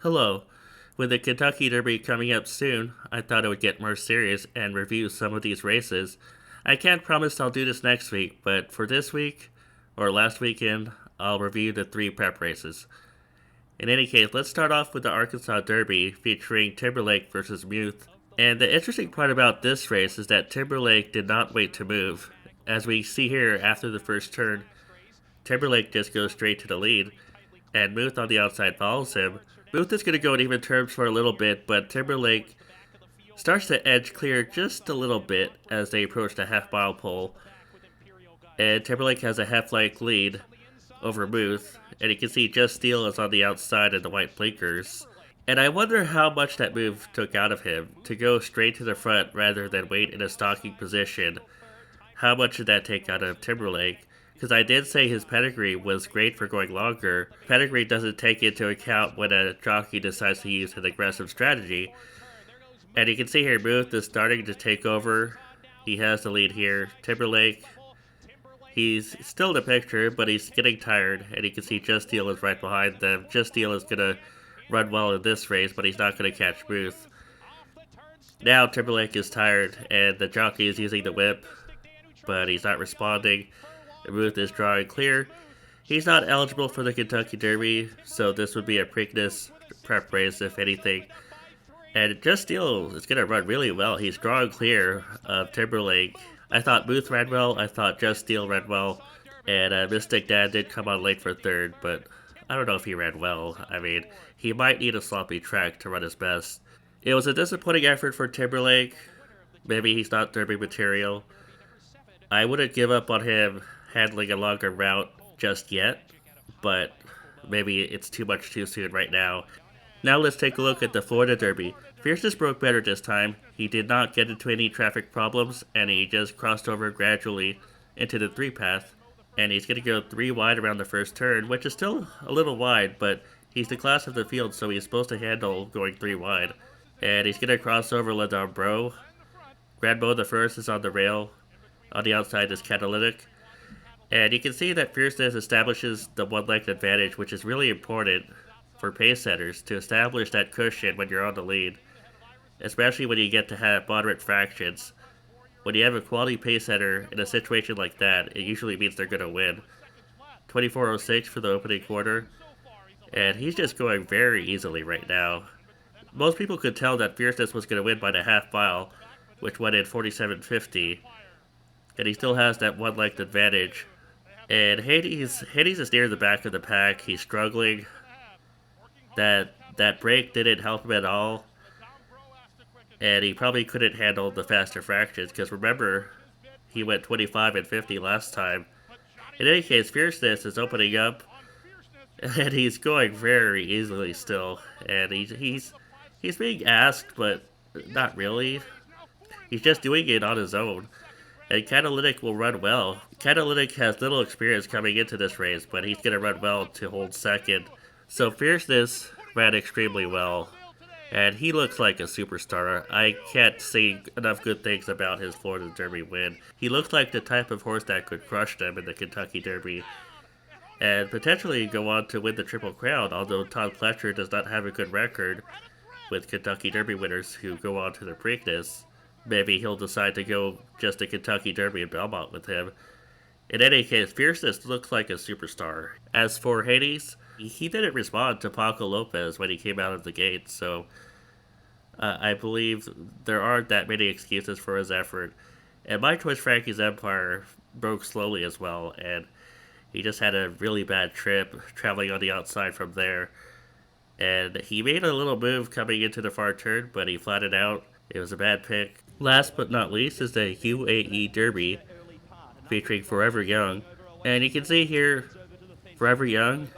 Hello. With the Kentucky Derby coming up soon, I thought I would get more serious and review some of these races. I can't promise I'll do this next week, but for this week, or last weekend, I'll review the three prep races. In any case, let's start off with the Arkansas Derby featuring Timberlake versus Muth. And the interesting part about this race is that Timberlake did not wait to move. As we see here after the first turn, Timberlake just goes straight to the lead, and Muth on the outside follows him. Muth is going to go in even terms for a little bit, but Timberlake starts to edge clear just a little bit as they approach the half mile pole. And Timberlake has a half length lead over Muth, and you can see Just Steel is on the outside in the white blinkers. And I wonder how much that move took out of him to go straight to the front rather than wait in a stalking position. How much did that take out of Timberlake? Because I did say his pedigree was great for going longer. Pedigree doesn't take into account when a jockey decides to use an aggressive strategy. And you can see here Muth is starting to take over. He has the lead here. Timberlake, he's still in the picture, but he's getting tired. And you can see Just Steel is right behind them. Just Steel is going to run well in this race, but he's not going to catch Muth. Now Timberlake is tired, and the jockey is using the whip, but he's not responding. Muth is drawing clear. He's not eligible for the Kentucky Derby, so this would be a Preakness prep race, if anything. And Just Steel is going to run really well. He's drawing clear of Timberlake. I thought Muth ran well. I thought Just Steel ran well. And Mystic Dad did come on late for third, but I don't know if he ran well. I mean, he might need a sloppy track to run his best. It was a disappointing effort for Timberlake. Maybe he's not Derby material. I wouldn't give up on him handling a longer route just yet, but maybe it's too much too soon right now. Now let's take a look at the Florida Derby. Fierceness broke better this time. He did not get into any traffic problems, and he just crossed over gradually into the three path. And he's going to go three wide around the first turn, which is still a little wide, but he's the class of the field, so he's supposed to handle going three wide. And he's going to cross over Ladon Bro. Granbo the first is on the rail. On the outside is Catalytic. And you can see that Fierceness establishes the one-legged advantage, which is really important for pace setters to establish that cushion when you're on the lead, especially when you get to have moderate fractions. When you have a quality pace setter in a situation like that, it usually means they're going to win. 24:06 for the opening quarter, and he's just going very easily right now. Most people could tell that Fierceness was going to win by the half mile, which went in 47.50, and he still has that one-legged advantage. And Hades is near the back of the pack. He's struggling. That break didn't help him at all, and he probably couldn't handle the faster fractions because remember, he went 25 and 50 last time. In any case, Fierceness is opening up, and he's going very easily still, and he's being asked, but not really. He's just doing it on his own. And Catalytic will run well. Catalytic has little experience coming into this race, but he's going to run well to hold second. So Fierceness ran extremely well, and he looks like a superstar. I can't say enough good things about his Florida Derby win. He looks like the type of horse that could crush them in the Kentucky Derby, and potentially go on to win the Triple Crown, although Todd Pletcher does not have a good record with Kentucky Derby winners who go on to the Preakness. Maybe he'll decide to go just a Kentucky Derby in Belmont with him. In any case, Fierceness looks like a superstar. As for Hades, he didn't respond to Paco Lopez when he came out of the gate, so I believe there aren't that many excuses for his effort. And my choice, Frankie's Empire, broke slowly as well, and he just had a really bad trip traveling on the outside from there. And he made a little move coming into the far turn, but he flattened out. It was a bad pick. Last but not least is the UAE Derby featuring Forever Young. And you can see here, Forever Young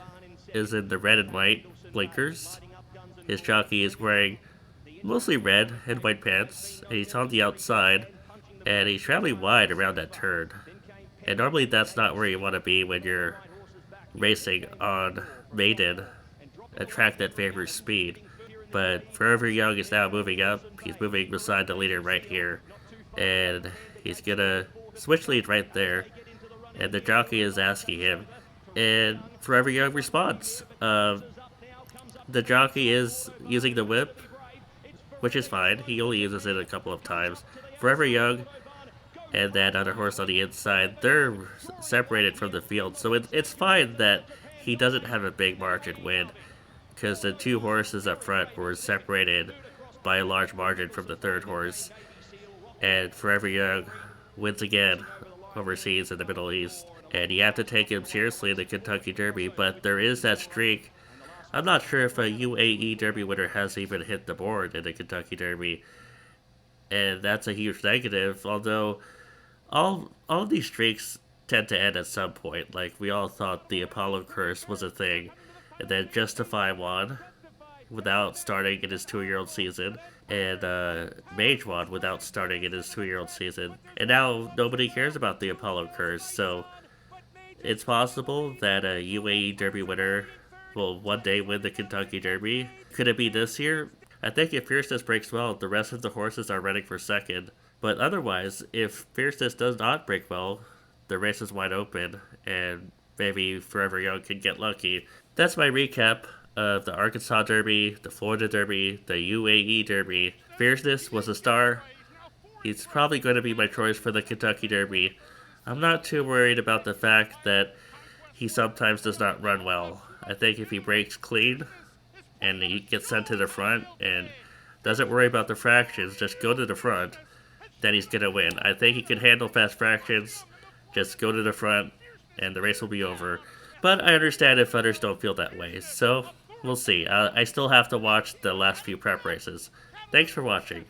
is in the red and white blinkers. His jockey is wearing mostly red and white pants, and he's on the outside, and he's traveling wide around that turn. And normally that's not where you want to be when you're racing on Maiden, a track that favors speed. But Forever Young is now moving up. He's moving beside the leader right here. And he's going to switch lead right there. And the jockey is asking him. And Forever Young responds. The jockey is using the whip, which is fine. He only uses it a couple of times. Forever Young and that other horse on the inside, they're separated from the field, so it's fine that he doesn't have a big margin win because the two horses up front were separated by a large margin from the third horse, and Forever Young wins again overseas in the Middle East. And you have to take him seriously in the Kentucky Derby, but there is that streak. I'm not sure if a UAE Derby winner has even hit the board in the Kentucky Derby, and that's a huge negative. Although all of these streaks tend to end at some point. Like we all thought the Apollo curse was a thing, and then Justify won without starting in his 2-year-old season, and Mage won without starting in his 2-year-old season, and now nobody cares about the Apollo curse. So it's possible that a UAE Derby winner will one day win the Kentucky Derby. Could it be this year? I think if Fierceness breaks well, the rest of the horses are running for second. But otherwise, if Fierceness does not break well, the race is wide open, and maybe Forever Young can get lucky. That's my recap of the Arkansas Derby, the Florida Derby, the UAE Derby. Fierceness was a star. He's probably going to be my choice for the Kentucky Derby. I'm not too worried about the fact that he sometimes does not run well. I think if he breaks clean and he gets sent to the front and doesn't worry about the fractions, just go to the front, then he's going to win. I think he can handle fast fractions. Just go to the front and the race will be over. But I understand if others don't feel that way. So we'll see. I still have to watch the last few prep races. Thanks for watching.